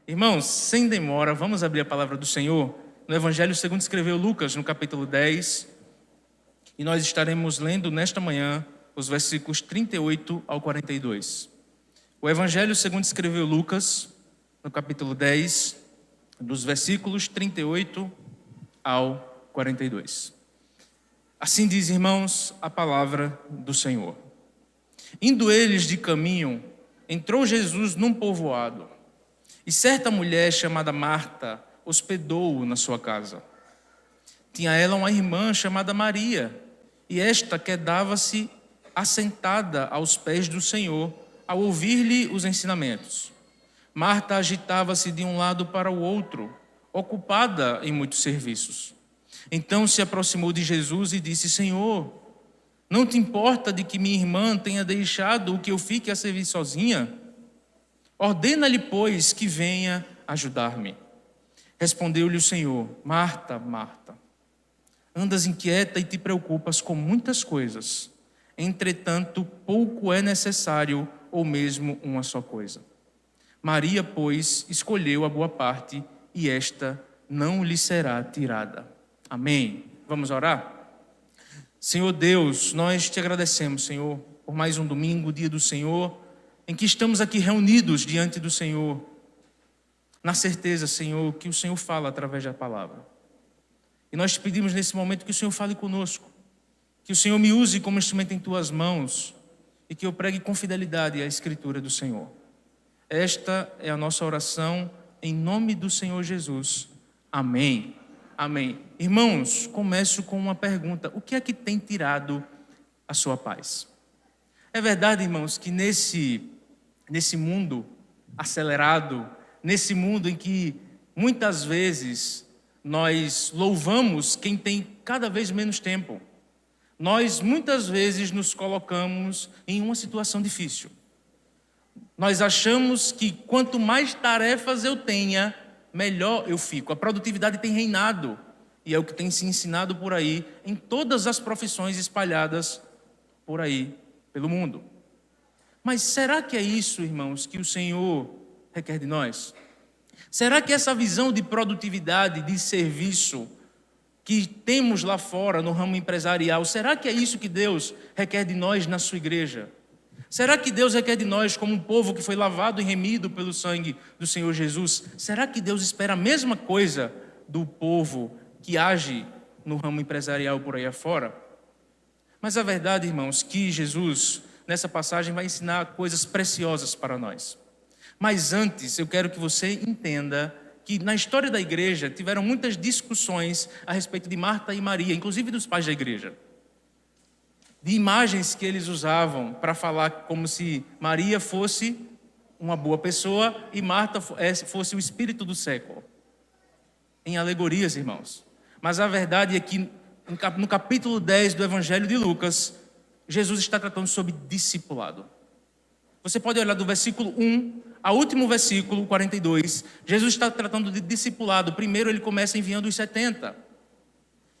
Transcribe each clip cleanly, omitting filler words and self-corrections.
Irmãos, sem demora, vamos abrir a palavra do Senhor no Evangelho segundo escreveu Lucas, no capítulo 10, e nós estaremos lendo nesta manhã os versículos 38 ao 42. O Evangelho segundo escreveu Lucas, no capítulo 10, dos versículos 38 ao 42. Assim diz, irmãos, a palavra do Senhor. Indo eles de caminho, entrou Jesus num povoado, e certa mulher chamada Marta hospedou-o na sua casa. Tinha ela uma irmã chamada Maria, e esta quedava-se assentada aos pés do Senhor, ao ouvir-lhe os ensinamentos. Marta agitava-se de um lado para o outro, ocupada em muitos serviços. Então se aproximou de Jesus e disse: Senhor, não te importa de que minha irmã tenha deixado o que eu fique a servir sozinha? Ordena-lhe, pois, que venha ajudar-me. Respondeu-lhe o Senhor: Marta, Marta, andas inquieta e te preocupas com muitas coisas. Entretanto, pouco é necessário, ou mesmo uma só coisa. Maria, pois, escolheu a boa parte, e esta não lhe será tirada. Amém. Vamos orar? Senhor Deus, nós te agradecemos, Senhor, por mais um domingo, dia do Senhor, em que estamos aqui reunidos diante do Senhor, na certeza, Senhor, que o Senhor fala através da palavra. E nós te pedimos nesse momento que o Senhor fale conosco, que o Senhor me use como instrumento em tuas mãos e que eu pregue com fidelidade a Escritura do Senhor. Esta é a nossa oração em nome do Senhor Jesus. Amém. Amém. Irmãos, começo com uma pergunta: o que é que tem tirado a sua paz? É verdade, irmãos, que nesse mundo acelerado, nesse mundo em que muitas vezes nós louvamos quem tem cada vez menos tempo, nós muitas vezes nos colocamos em uma situação difícil. Nós achamos que quanto mais tarefas eu tenha, melhor eu fico. A produtividade tem reinado, e é o que tem se ensinado por aí, em todas as profissões espalhadas por aí, pelo mundo. Mas será que é isso, irmãos, que o Senhor requer de nós? Será que essa visão de produtividade, de serviço, que temos lá fora no ramo empresarial, será que é isso que Deus requer de nós na sua igreja? Será que Deus requer de nós como um povo que foi lavado e remido pelo sangue do Senhor Jesus? Será que Deus espera a mesma coisa do povo que age no ramo empresarial por aí afora? Mas a verdade, irmãos, que Jesus, nessa passagem, vai ensinar coisas preciosas para nós. Mas antes, eu quero que você entenda que na história da igreja tiveram muitas discussões a respeito de Marta e Maria, inclusive dos pais da igreja. De imagens que eles usavam para falar como se Maria fosse uma boa pessoa e Marta fosse o espírito do século. Em alegorias, irmãos. Mas a verdade é que no capítulo 10 do Evangelho de Lucas, Jesus está tratando sobre discipulado. Você pode olhar do versículo 1 ao último versículo, 42. Jesus está tratando de discipulado. Primeiro ele começa enviando os 70.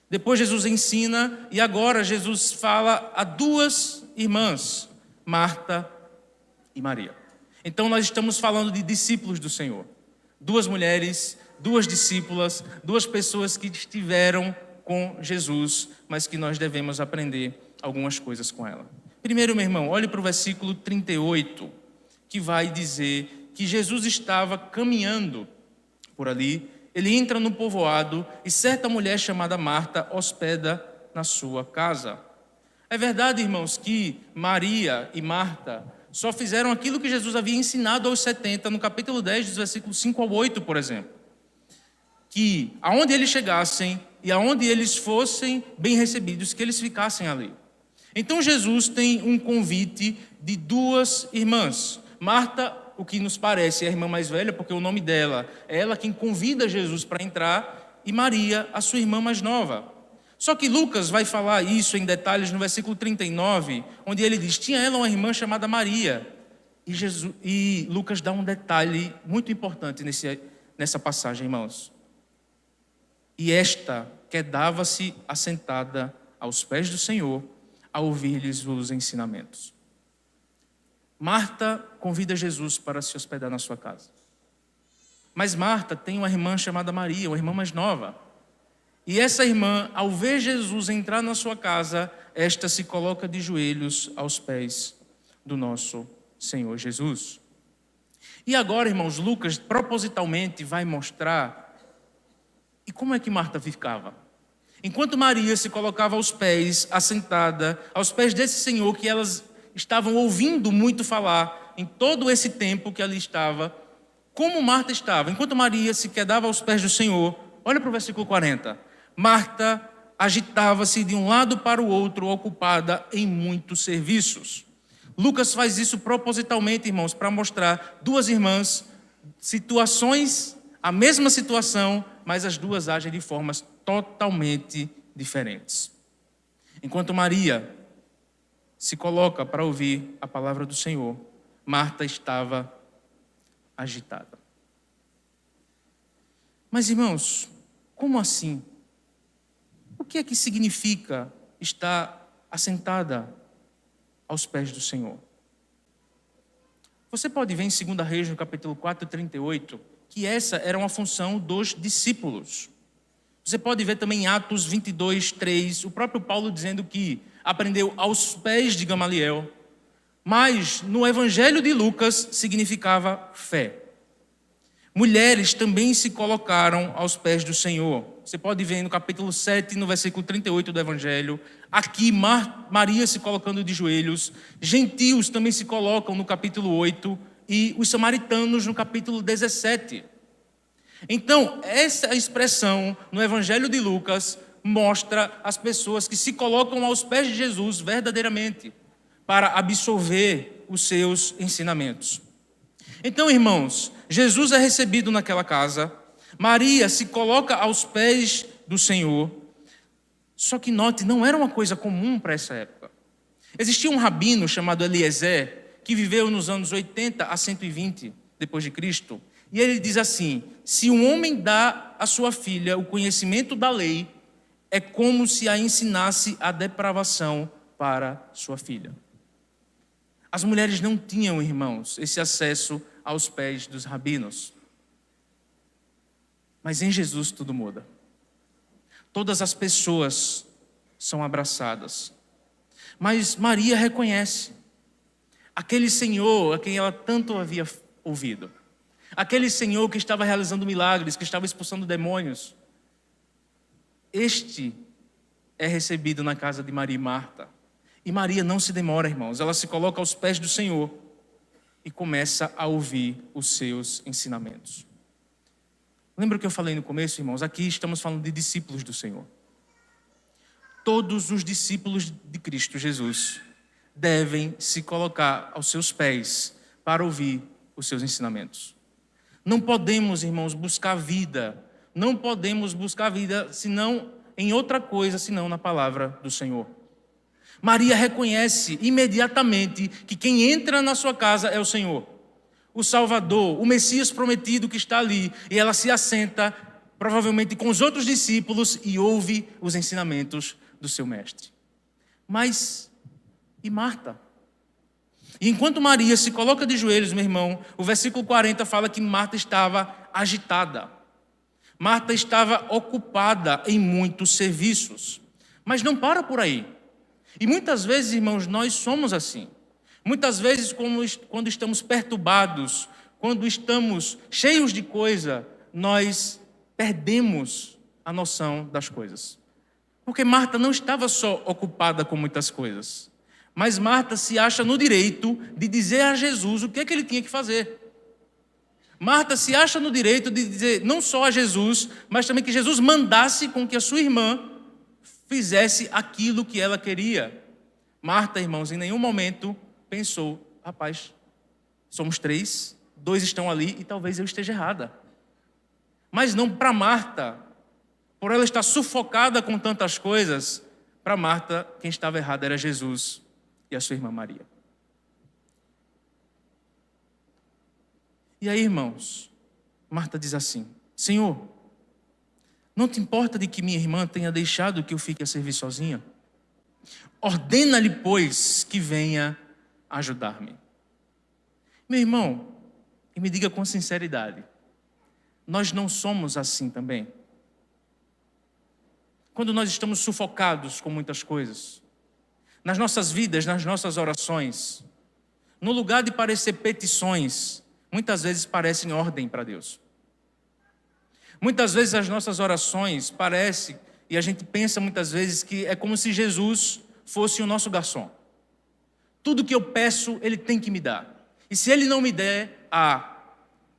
Depois Jesus ensina e agora Jesus fala a duas irmãs, Marta e Maria. Então nós estamos falando de discípulos do Senhor. Duas mulheres, duas discípulas, duas pessoas que estiveram com Jesus, mas que nós devemos aprender algumas coisas com ela. Primeiro, meu irmão, olhe para o versículo 38, que vai dizer que Jesus estava caminhando por ali. Ele entra no povoado e certa mulher chamada Marta hospeda na sua casa. É verdade, irmãos, que Maria e Marta só fizeram aquilo que Jesus havia ensinado aos 70, no capítulo 10, dos versículos 5 ao 8, por exemplo. Que aonde eles chegassem e aonde eles fossem bem recebidos, que eles ficassem ali. Então Jesus tem um convite de duas irmãs. Marta, o que nos parece, é a irmã mais velha, porque o nome dela é ela quem convida Jesus para entrar, e Maria, a sua irmã mais nova. Só que Lucas vai falar isso em detalhes no versículo 39, onde ele diz: tinha ela uma irmã chamada Maria. E Lucas dá um detalhe muito importante nessa passagem, irmãos. E esta quedava-se assentada aos pés do Senhor, a ouvir-lhes os ensinamentos. Marta convida Jesus para se hospedar na sua casa. Mas Marta tem uma irmã chamada Maria, uma irmã mais nova. E essa irmã, ao ver Jesus entrar na sua casa, esta se coloca de joelhos aos pés do nosso Senhor Jesus. E agora, irmãos, Lucas propositalmente vai mostrar e como é que Marta ficava. Enquanto Maria se colocava aos pés, assentada, aos pés desse Senhor que elas estavam ouvindo muito falar em todo esse tempo que ali estava, como Marta estava. Enquanto Maria se quedava aos pés do Senhor, olha para o versículo 40. Marta agitava-se de um lado para o outro, ocupada em muitos serviços. Lucas faz isso propositalmente, irmãos, para mostrar duas irmãs, situações, a mesma situação, mas as duas agem de formas totalmente diferentes. Enquanto Maria se coloca para ouvir a palavra do Senhor, Marta estava agitada. Mas, irmãos, como assim? O que é que significa estar assentada aos pés do Senhor? Você pode ver em 2 Reis, no capítulo 4, 38, que essa era uma função dos discípulos. Você pode ver também em Atos 22, 3, o próprio Paulo dizendo que aprendeu aos pés de Gamaliel. Mas no Evangelho de Lucas significava fé. Mulheres também se colocaram aos pés do Senhor. Você pode ver no capítulo 7, no versículo 38 do Evangelho. Aqui Maria se colocando de joelhos. Gentios também se colocam no capítulo 8. E os samaritanos no capítulo 17. Então, essa expressão no Evangelho de Lucas mostra as pessoas que se colocam aos pés de Jesus verdadeiramente para absorver os seus ensinamentos. Então, irmãos, Jesus é recebido naquela casa, Maria se coloca aos pés do Senhor, só que note, não era uma coisa comum para essa época. Existia um rabino chamado Eliezer, que viveu nos anos 80 a 120 depois de Cristo, e ele diz assim: se um homem dá à sua filha o conhecimento da lei, é como se a ensinasse a depravação para sua filha. As mulheres não tinham, irmãos, esse acesso aos pés dos rabinos. Mas em Jesus tudo muda. Todas as pessoas são abraçadas. Mas Maria reconhece aquele Senhor a quem ela tanto havia ouvido. Aquele Senhor que estava realizando milagres, que estava expulsando demônios. Este é recebido na casa de Maria e Marta. E Maria não se demora, irmãos. Ela se coloca aos pés do Senhor e começa a ouvir os seus ensinamentos. Lembra o que eu falei no começo, irmãos? Aqui estamos falando de discípulos do Senhor. Todos os discípulos de Cristo Jesus devem se colocar aos seus pés para ouvir os seus ensinamentos. Não podemos, irmãos, buscar vida. Não podemos buscar vida senão em outra coisa, senão na palavra do Senhor. Maria reconhece imediatamente que quem entra na sua casa é o Senhor, o Salvador, o Messias prometido que está ali. E ela se assenta, provavelmente com os outros discípulos, e ouve os ensinamentos do seu mestre. Mas, e Marta? E enquanto Maria se coloca de joelhos, meu irmão, o versículo 40 fala que Marta estava agitada. Marta estava ocupada em muitos serviços. Mas não para por aí. E muitas vezes, irmãos, nós somos assim. Muitas vezes, quando estamos perturbados, quando estamos cheios de coisa, nós perdemos a noção das coisas. Porque Marta não estava só ocupada com muitas coisas, mas Marta se acha no direito de dizer a Jesus o que é que ele tinha que fazer. Marta se acha no direito de dizer não só a Jesus, mas também que Jesus mandasse com que a sua irmã fizesse aquilo que ela queria. Marta, irmãos, em nenhum momento pensou: rapaz, somos 3, 2 estão ali e talvez eu esteja errada. Mas não para Marta, por ela estar sufocada com tantas coisas, para Marta quem estava errado era Jesus e a sua irmã Maria. E aí, irmãos, Marta diz assim: Senhor, não te importa de que minha irmã tenha deixado que eu fique a servir sozinha? Ordena-lhe, pois, que venha ajudar-me. Meu irmão, e me diga com sinceridade, nós não somos assim também? Quando nós estamos sufocados com muitas coisas, nas nossas vidas, nas nossas orações, no lugar de parecer petições, muitas vezes parecem ordem para Deus. Muitas vezes as nossas orações parecem, e a gente pensa muitas vezes que é como se Jesus fosse o nosso garçom. Tudo que eu peço, Ele tem que me dar. E se Ele não me der,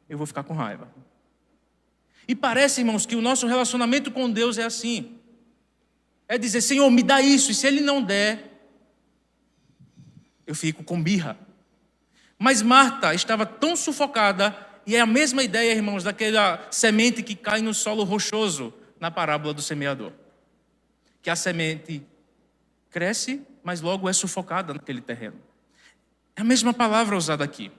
eu vou ficar com raiva. E parece, irmãos, que o nosso relacionamento com Deus é assim. É dizer, Senhor, me dá isso, e se Ele não der, eu fico com birra. Mas Marta estava tão sufocada, e é a mesma ideia, irmãos, daquela semente que cai no solo rochoso na parábola do semeador. Que a semente cresce, mas logo é sufocada naquele terreno. É a mesma palavra usada aqui.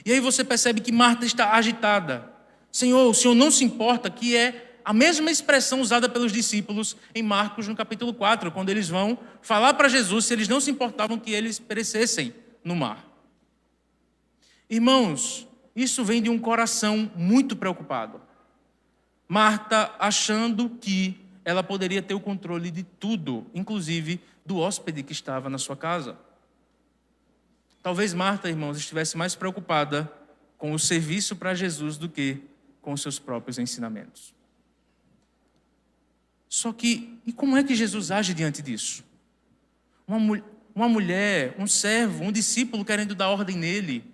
E aí você percebe que Marta está agitada. Senhor, o Senhor não se importa, que é a mesma expressão usada pelos discípulos em Marcos, no capítulo 4, quando eles vão falar para Jesus se eles não se importavam que eles perecessem no mar. Irmãos, isso vem de um coração muito preocupado. Marta achando que ela poderia ter o controle de tudo, inclusive do hóspede que estava na sua casa. Talvez Marta, irmãos, estivesse mais preocupada com o serviço para Jesus do que com os seus próprios ensinamentos. Só que, e como é que Jesus age diante disso? Uma mulher, um servo, um discípulo querendo dar ordem nele.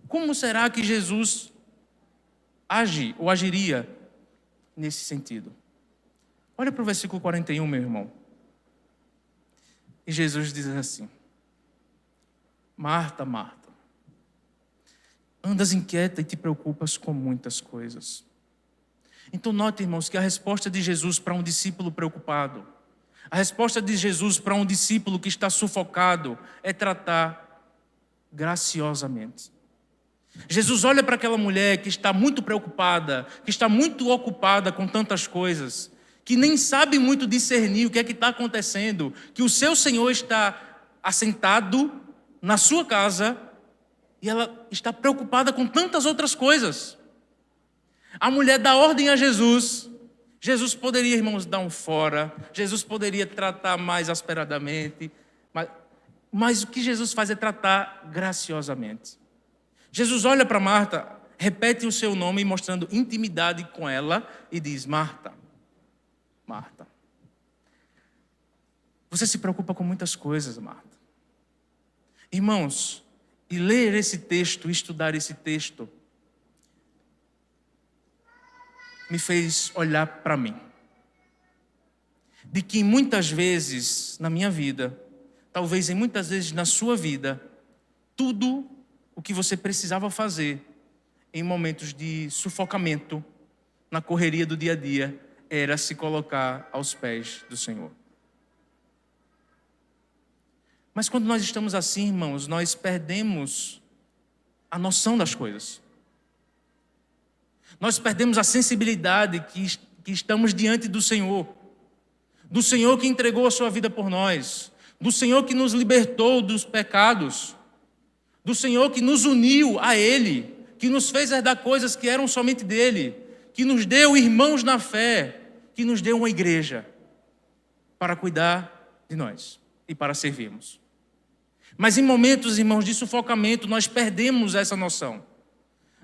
Como será que Jesus age ou agiria nesse sentido? Olha para o versículo 41, meu irmão. E Jesus diz assim: Marta, Marta, andas inquieta e te preocupas com muitas coisas. Então note, irmãos, que a resposta de Jesus para um discípulo preocupado, a resposta de Jesus para um discípulo que está sufocado, é tratar graciosamente. Jesus olha para aquela mulher que está muito preocupada, que está muito ocupada com tantas coisas, que nem sabe muito discernir o que é que está acontecendo, que o seu Senhor está assentado na sua casa e ela está preocupada com tantas outras coisas. A mulher dá ordem a Jesus. Jesus poderia, irmãos, dar um fora. Jesus poderia tratar mais asperadamente. Mas o que Jesus faz é tratar graciosamente. Jesus olha para Marta, repete o seu nome, mostrando intimidade com ela, e diz: Marta, Marta, você se preocupa com muitas coisas, Marta. Irmãos, e ler esse texto, estudar esse texto, me fez olhar para mim. De que muitas vezes na minha vida, talvez em muitas vezes na sua vida, tudo o que você precisava fazer em momentos de sufocamento, na correria do dia a dia, era se colocar aos pés do Senhor. Mas quando nós estamos assim, irmãos, nós perdemos a noção das coisas. Nós perdemos a sensibilidade que estamos diante do Senhor que entregou a sua vida por nós, do Senhor que nos libertou dos pecados, do Senhor que nos uniu a Ele, que nos fez herdar coisas que eram somente dEle, que nos deu irmãos na fé, que nos deu uma igreja para cuidar de nós e para servirmos. Mas em momentos, irmãos, de sufocamento, nós perdemos essa noção.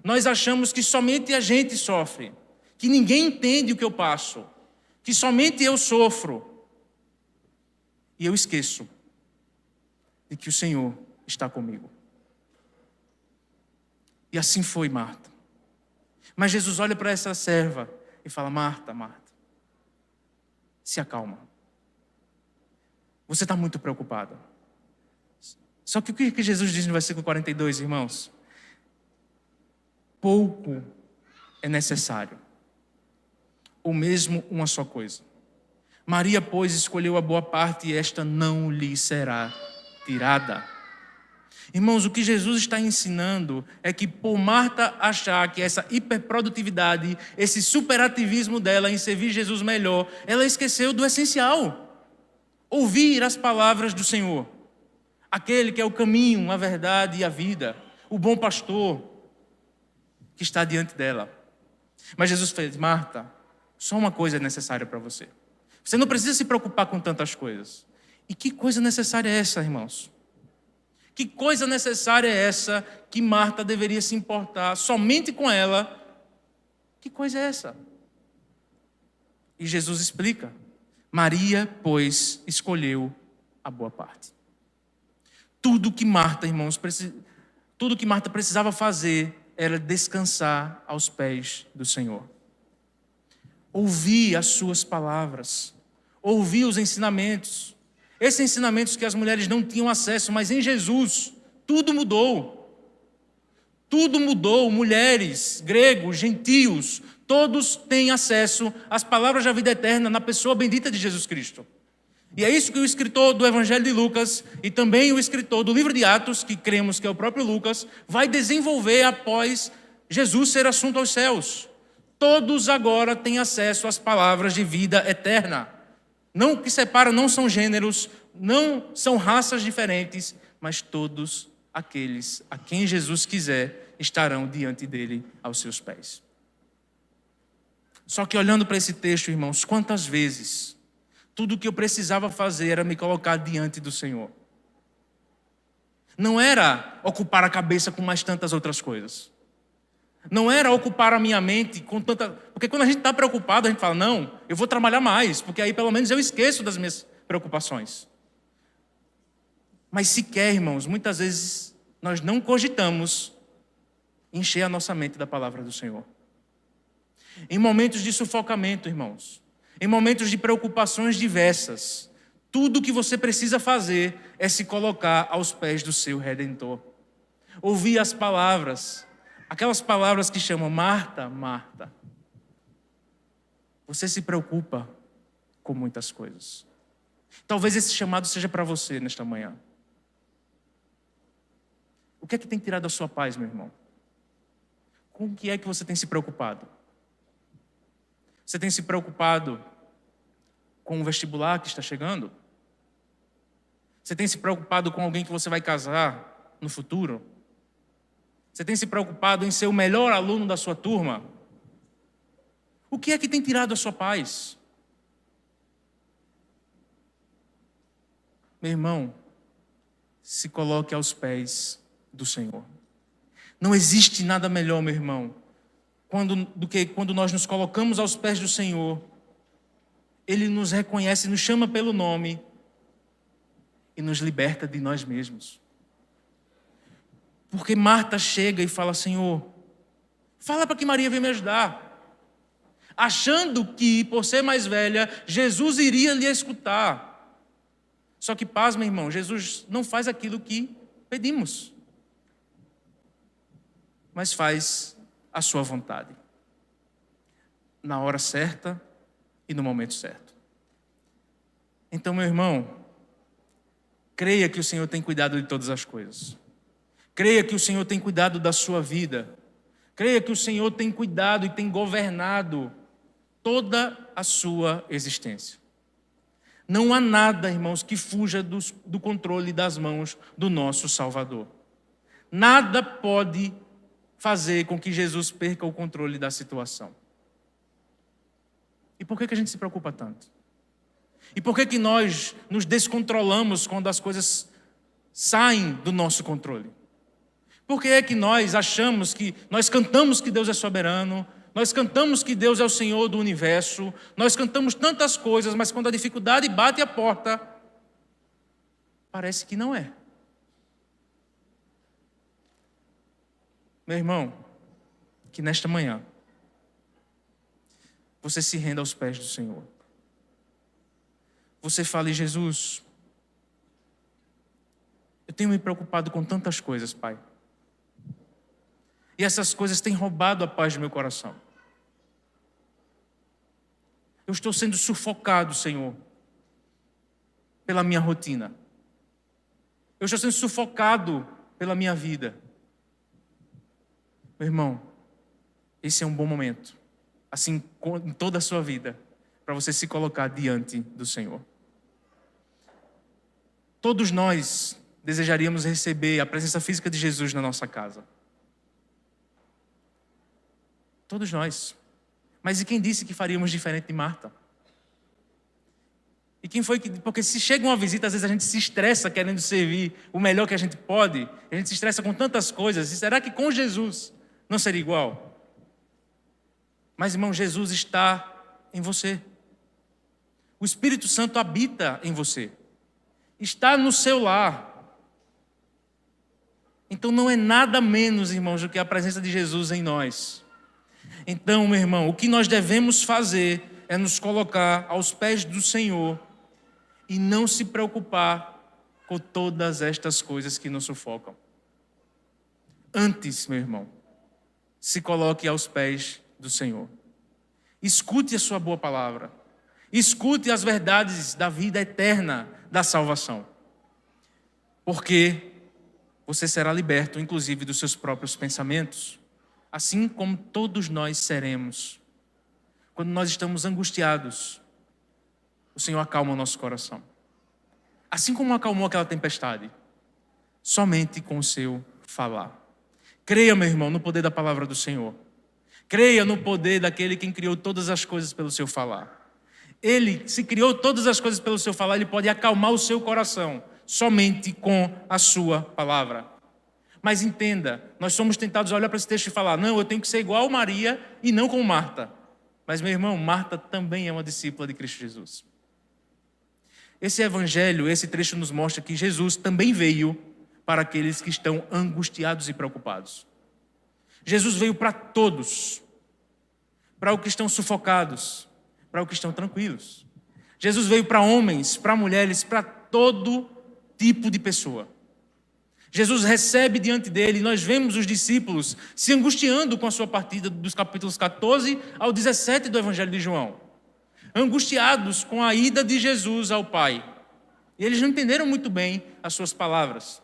Nós achamos que somente a gente sofre, que ninguém entende o que eu passo, que somente eu sofro. E eu esqueço de que o Senhor está comigo. E assim foi Marta. Mas Jesus olha para essa serva e fala: Marta, Marta, se acalma. Você está muito preocupada. Só que o que Jesus diz no versículo 42, irmãos? Pouco é necessário, ou mesmo uma só coisa. Maria, pois, escolheu a boa parte e esta não lhe será tirada. Irmãos, o que Jesus está ensinando é que por Marta achar que essa hiperprodutividade, esse superativismo dela em servir Jesus melhor, ela esqueceu do essencial. Ouvir as palavras do Senhor. Aquele que é o caminho, a verdade e a vida. O bom pastor que está diante dela. Mas Jesus fez: Marta, só uma coisa é necessária para você. Você não precisa se preocupar com tantas coisas. E que coisa necessária é essa, irmãos? Que coisa necessária é essa que Marta deveria se importar somente com ela? Que coisa é essa? E Jesus explica: Maria, pois, escolheu a boa parte. Tudo que Marta, irmãos, tudo que Marta precisava fazer era descansar aos pés do Senhor. Ouvir as suas palavras, ouvir os ensinamentos. Esses ensinamentos que as mulheres não tinham acesso, mas em Jesus, tudo mudou. Tudo mudou. Mulheres, gregos, gentios, todos têm acesso às palavras da vida eterna na pessoa bendita de Jesus Cristo. E é isso que o escritor do Evangelho de Lucas e também o escritor do livro de Atos, que cremos que é o próprio Lucas, vai desenvolver após Jesus ser assunto aos céus. Todos agora têm acesso às palavras de vida eterna. Não, o que separa não são gêneros, não são raças diferentes, mas todos aqueles a quem Jesus quiser estarão diante dele aos seus pés. Só que olhando para esse texto, irmãos, quantas vezes tudo o que eu precisava fazer era me colocar diante do Senhor. Não era ocupar a cabeça com mais tantas outras coisas. Não era ocupar a minha mente com tanta... Porque quando a gente está preocupado, a gente fala: não, eu vou trabalhar mais, porque aí pelo menos eu esqueço das minhas preocupações. Mas sequer, irmãos, muitas vezes nós não cogitamos encher a nossa mente da palavra do Senhor. Em momentos de sufocamento, irmãos, em momentos de preocupações diversas, tudo o que você precisa fazer é se colocar aos pés do seu Redentor. Ouvir as palavras, aquelas palavras que chamam: Marta, Marta, você se preocupa com muitas coisas. Talvez esse chamado seja para você nesta manhã. O que é que tem tirado a sua paz, meu irmão? Com o que é que você tem se preocupado? Você tem se preocupado com o vestibular que está chegando? Você tem se preocupado com alguém que você vai casar no futuro? Você tem se preocupado em ser o melhor aluno da sua turma? O que é que tem tirado a sua paz? Meu irmão, se coloque aos pés do Senhor. Não existe nada melhor, meu irmão, do que quando nós nos colocamos aos pés do Senhor. Ele nos reconhece, nos chama pelo nome e nos liberta de nós mesmos. Porque Marta chega e fala: Senhor, fala para que Maria venha me ajudar. Achando que, por ser mais velha, Jesus iria lhe escutar. Só que, pasma, irmão, Jesus não faz aquilo que pedimos, mas faz a sua vontade, na hora certa e no momento certo. Então, meu irmão, creia que o Senhor tem cuidado de todas as coisas. Creia que o Senhor tem cuidado da sua vida. Creia que o Senhor tem cuidado e tem governado toda a sua existência. Não há nada, irmãos, que fuja do controle das mãos do nosso Salvador. Nada pode fazer com que Jesus perca o controle da situação. E por que a gente se preocupa tanto? E por que nós nos descontrolamos quando as coisas saem do nosso controle? Por que é que nós achamos que... Nós cantamos que Deus é soberano, nós cantamos que Deus é o Senhor do universo, nós cantamos tantas coisas, mas quando a dificuldade bate a porta, parece que não é. Meu irmão, que nesta manhã você se renda aos pés do Senhor. Você fale: Jesus, eu tenho me preocupado com tantas coisas, Pai. E essas coisas têm roubado a paz do meu coração. Eu estou sendo sufocado, Senhor, pela minha rotina. Eu estou sendo sufocado pela minha vida. Meu irmão, esse é um bom momento, assim em toda a sua vida, para você se colocar diante do Senhor. Todos nós desejaríamos receber a presença física de Jesus na nossa casa. Todos nós. Mas e quem disse que faríamos diferente de Marta? E quem foi que... Porque se chega uma visita, às vezes a gente se estressa querendo servir o melhor que a gente pode. A gente se estressa com tantas coisas. E será que com Jesus não seria igual? Mas, irmão, Jesus está em você. O Espírito Santo habita em você. Está no seu lar. Então não é nada menos, irmãos, do que a presença de Jesus em nós. Então, meu irmão, o que nós devemos fazer é nos colocar aos pés do Senhor e não se preocupar com todas estas coisas que nos sufocam. Antes, meu irmão, se coloque aos pés do Senhor. Escute a sua boa palavra. Escute as verdades da vida eterna, da salvação. Porque você será liberto, inclusive, dos seus próprios pensamentos. Assim como todos nós seremos. Quando nós estamos angustiados, o Senhor acalma o nosso coração. Assim como acalmou aquela tempestade. Somente com o seu falar. Creia, meu irmão, no poder da palavra do Senhor. Creia no poder daquele quem criou todas as coisas pelo seu falar. Ele, se criou todas as coisas pelo seu falar, ele pode acalmar o seu coração. Somente com a sua palavra. Mas entenda, nós somos tentados a olhar para esse texto e falar, não, eu tenho que ser igual a Maria e não como Marta. Mas, meu irmão, Marta também é uma discípula de Cristo Jesus. Esse evangelho, esse trecho nos mostra que Jesus também veio para aqueles que estão angustiados e preocupados. Jesus veio para todos, para os que estão sufocados, para os que estão tranquilos. Jesus veio para homens, para mulheres, para todo tipo de pessoa. Jesus recebe diante dele, nós vemos os discípulos se angustiando com a sua partida dos capítulos 14 ao 17 do Evangelho de João. Angustiados com a ida de Jesus ao Pai. E eles não entenderam muito bem as suas palavras.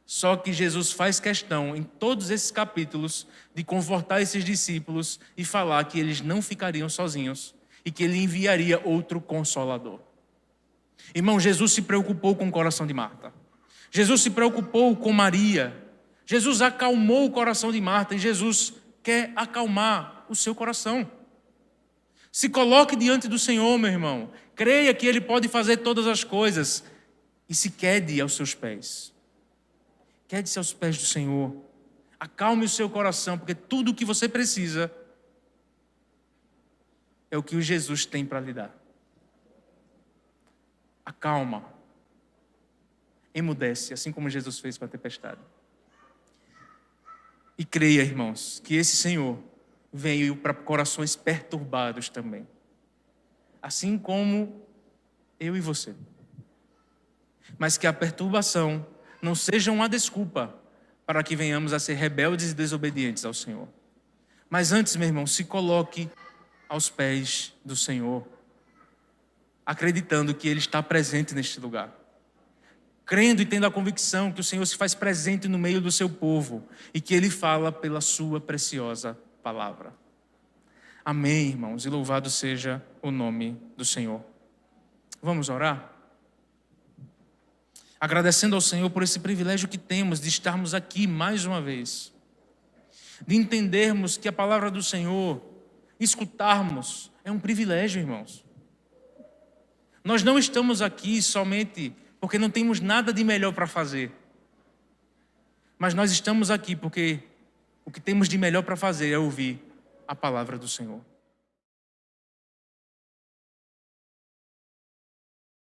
Só que Jesus faz questão, em todos esses capítulos, de confortar esses discípulos e falar que eles não ficariam sozinhos e que ele enviaria outro Consolador. Irmão, Jesus se preocupou com o coração de Marta. Jesus se preocupou com Maria. Jesus acalmou o coração de Marta e Jesus quer acalmar o seu coração. Se coloque diante do Senhor, meu irmão. Creia que Ele pode fazer todas as coisas e se quede aos seus pés. Quede-se aos pés do Senhor. Acalme o seu coração, porque tudo o que você precisa é o que o Jesus tem para lhe dar. Acalma. Emudece, assim como Jesus fez com a tempestade. E creia, irmãos, que esse Senhor veio para corações perturbados também. Assim como eu e você. Mas que a perturbação não seja uma desculpa para que venhamos a ser rebeldes e desobedientes ao Senhor. Mas antes, meu irmão, se coloque aos pés do Senhor, acreditando que Ele está presente neste lugar. Crendo e tendo a convicção que o Senhor se faz presente no meio do seu povo e que Ele fala pela sua preciosa palavra. Amém, irmãos, e louvado seja o nome do Senhor. Vamos orar? Agradecendo ao Senhor por esse privilégio que temos de estarmos aqui mais uma vez. De entendermos que a palavra do Senhor, escutarmos, é um privilégio, irmãos. Nós não estamos aqui somente porque não temos nada de melhor para fazer. Mas nós estamos aqui porque o que temos de melhor para fazer é ouvir a palavra do Senhor.